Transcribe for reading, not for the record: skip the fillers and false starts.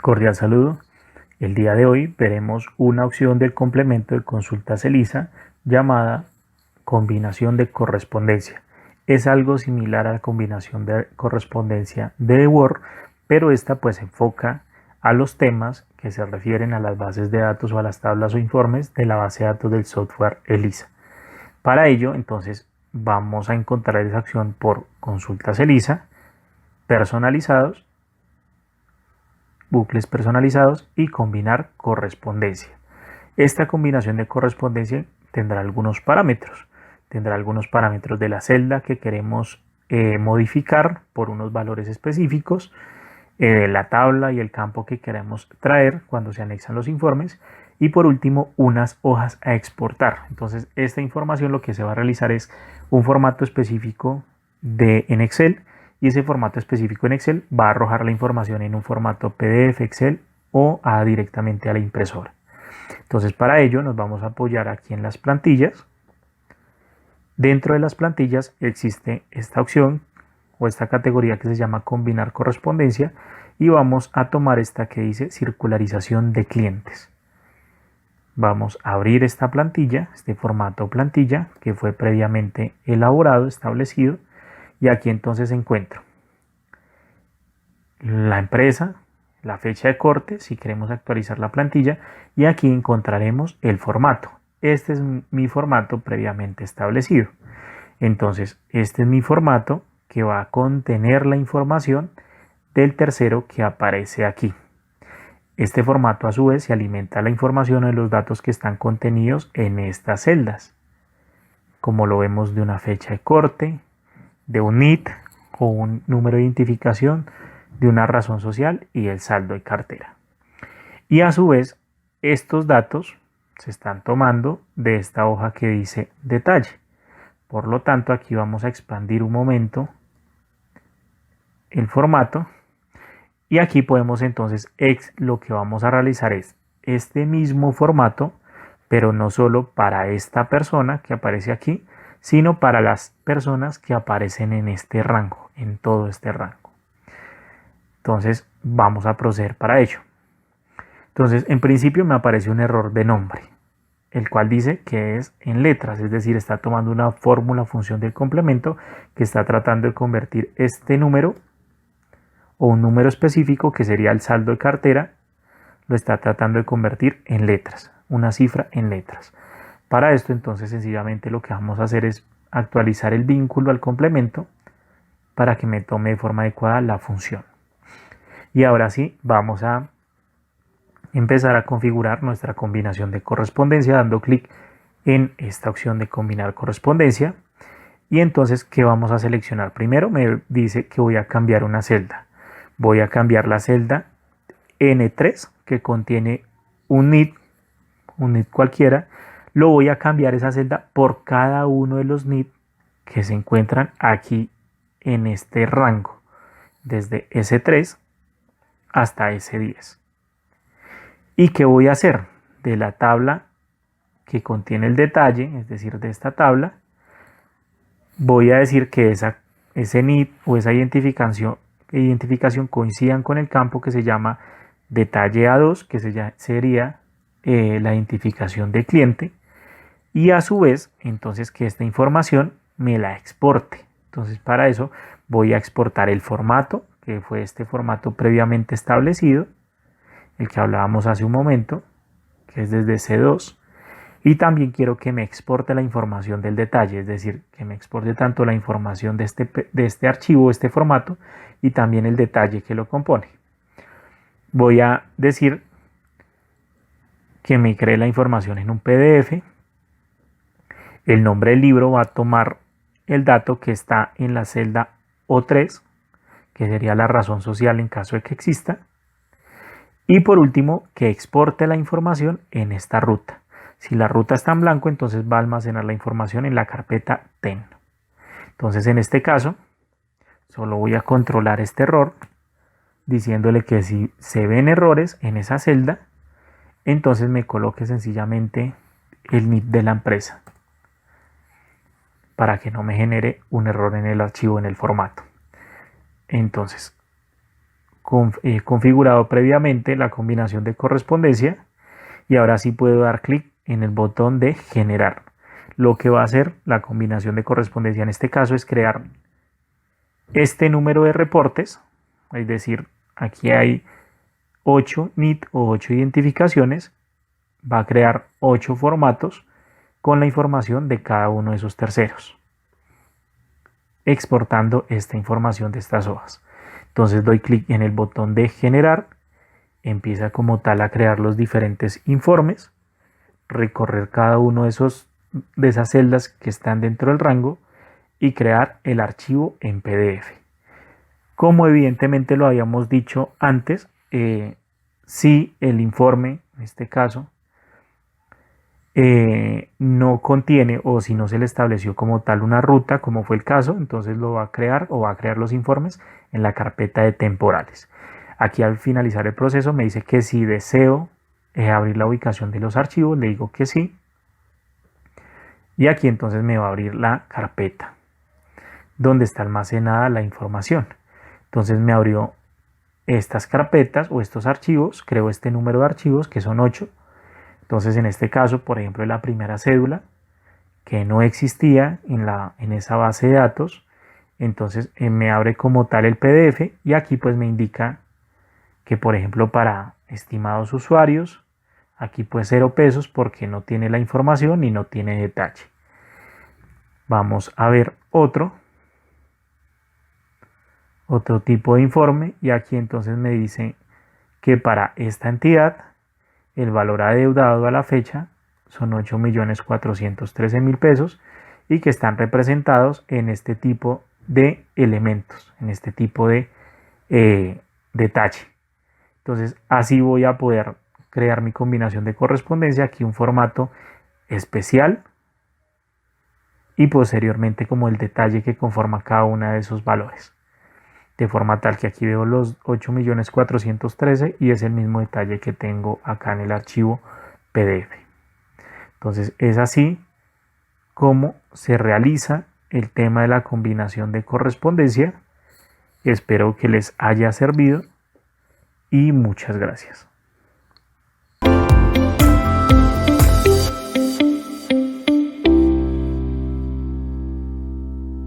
Cordial saludo. El día de hoy veremos una opción del complemento de consultas ELISA llamada combinación de correspondencia. Es algo similar a la combinación de correspondencia de Word, pero esta pues enfoca a los temas que se refieren a las bases de datos o a las tablas o informes de la base de datos del software ELISA. Para ello, entonces, vamos a encontrar esa opción por consultas ELISA, personalizados, bucles personalizados y combinar correspondencia. Esta combinación de correspondencia tendrá algunos parámetros. Tendrá algunos parámetros de la celda que queremos modificar por unos valores específicos, la tabla y el campo que queremos traer cuando se anexan los informes, y por último unas hojas a exportar. Entonces esta información lo que se va a realizar es un formato específico en Excel, y ese formato específico en Excel va a arrojar la información en un formato PDF, Excel o directamente a la impresora. Entonces para ello nos vamos a apoyar aquí en las plantillas. Dentro de las plantillas existe esta opción o esta categoría que se llama combinar correspondencia, y vamos a tomar esta que dice circularización de clientes. Vamos a abrir esta plantilla, este formato plantilla que fue previamente elaborado, establecido, y aquí entonces encuentro la empresa, la fecha de corte si queremos actualizar la plantilla, y aquí encontraremos el formato. Este es mi formato previamente establecido. Entonces este es mi formato que va a contener la información del tercero que aparece aquí. Este formato a su vez se alimenta la información de los datos que están contenidos en estas celdas, como lo vemos de una fecha de corte, de un NIT o un número de identificación, de una razón social y el saldo de cartera. Y a su vez estos datos se están tomando de esta hoja que dice detalle. Por lo tanto aquí vamos a expandir un momento el formato, y aquí podemos entonces lo que vamos a realizar es este mismo formato, pero no solo para esta persona que aparece aquí, sino para las personas que aparecen en este rango, en todo este rango. Entonces vamos a proceder para ello. Entonces en principio me aparece un error de nombre, el cual dice que es en letras, es decir, está tomando una fórmula función del complemento que está tratando de convertir este número o un número específico que sería el saldo de cartera, lo está tratando de convertir en letras, una cifra en letras. Para esto entonces sencillamente lo que vamos a hacer es actualizar el vínculo al complemento para que me tome de forma adecuada la función. Y ahora sí vamos a empezar a configurar nuestra combinación de correspondencia dando clic en esta opción de combinar correspondencia. Y entonces, ¿qué vamos a seleccionar? Primero me dice que voy a cambiar una celda. Voy a cambiar la celda N3 que contiene un NIT cualquiera. Lo voy a cambiar esa celda por cada uno de los NIT que se encuentran aquí en este rango, desde S3 hasta S10. ¿Y qué voy a hacer? De la tabla que contiene el detalle, es decir, de esta tabla, voy a decir que ese NIT o esa identificación coincidan con el campo que se llama detalle A2, que sería la identificación de cliente, y a su vez entonces que esta información me la exporte. Entonces para eso voy a exportar el formato, que fue este formato previamente establecido, el que hablábamos hace un momento, que es desde C2, y también quiero que me exporte la información del detalle, es decir, que me exporte tanto la información de este archivo, este formato, y también el detalle que lo compone. Voy a decir que me cree la información en un PDF. El nombre del libro va a tomar el dato que está en la celda O3, que sería la razón social en caso de que exista. Y por último, que exporte la información en esta ruta. Si la ruta está en blanco, entonces va a almacenar la información en la carpeta TEN. Entonces, en este caso, solo voy a controlar este error, diciéndole que si se ven errores en esa celda, entonces me coloque sencillamente el NIP de la empresa, para que no me genere un error en el archivo, en el formato. Entonces, configurado previamente la combinación de correspondencia y ahora sí puedo dar clic en el botón de generar. Lo que va a hacer la combinación de correspondencia en este caso es crear este número de reportes, es decir, aquí hay 8 NIT o 8 identificaciones, va a crear 8 formatos con la información de cada uno de esos terceros, exportando esta información de estas hojas. Entonces doy clic en el botón de generar, empieza como tal a crear los diferentes informes, recorrer cada uno de esas celdas que están dentro del rango y crear el archivo en PDF. Como evidentemente lo habíamos dicho antes, si el informe, en este caso, no contiene o si no se le estableció como tal una ruta, como fue el caso, entonces lo va a crear o va a crear los informes en la carpeta de temporales. Aquí al finalizar el proceso me dice que si deseo abrir la ubicación de los archivos, le digo que sí. Y aquí entonces me va a abrir la carpeta donde está almacenada la información. Entonces me abrió estas carpetas o estos archivos, creo este número de archivos que son 8. Entonces en este caso, por ejemplo, la primera cédula que no existía en esa base de datos, entonces me abre como tal el PDF y aquí pues me indica que por ejemplo para estimados usuarios, aquí pues 0 pesos porque no tiene la información y no tiene detalle. Vamos a ver otro tipo de informe y aquí entonces me dice que para esta entidad el valor adeudado a la fecha son 8.413.000 pesos y que están representados en este tipo de elementos, en este tipo de detalle. Entonces así voy a poder crear mi combinación de correspondencia, aquí un formato especial y posteriormente como el detalle que conforma cada uno de esos valores. De forma tal que aquí veo los 8.413.000 y es el mismo detalle que tengo acá en el archivo PDF. Entonces es así como se realiza el tema de la combinación de correspondencia. Espero que les haya servido y muchas gracias.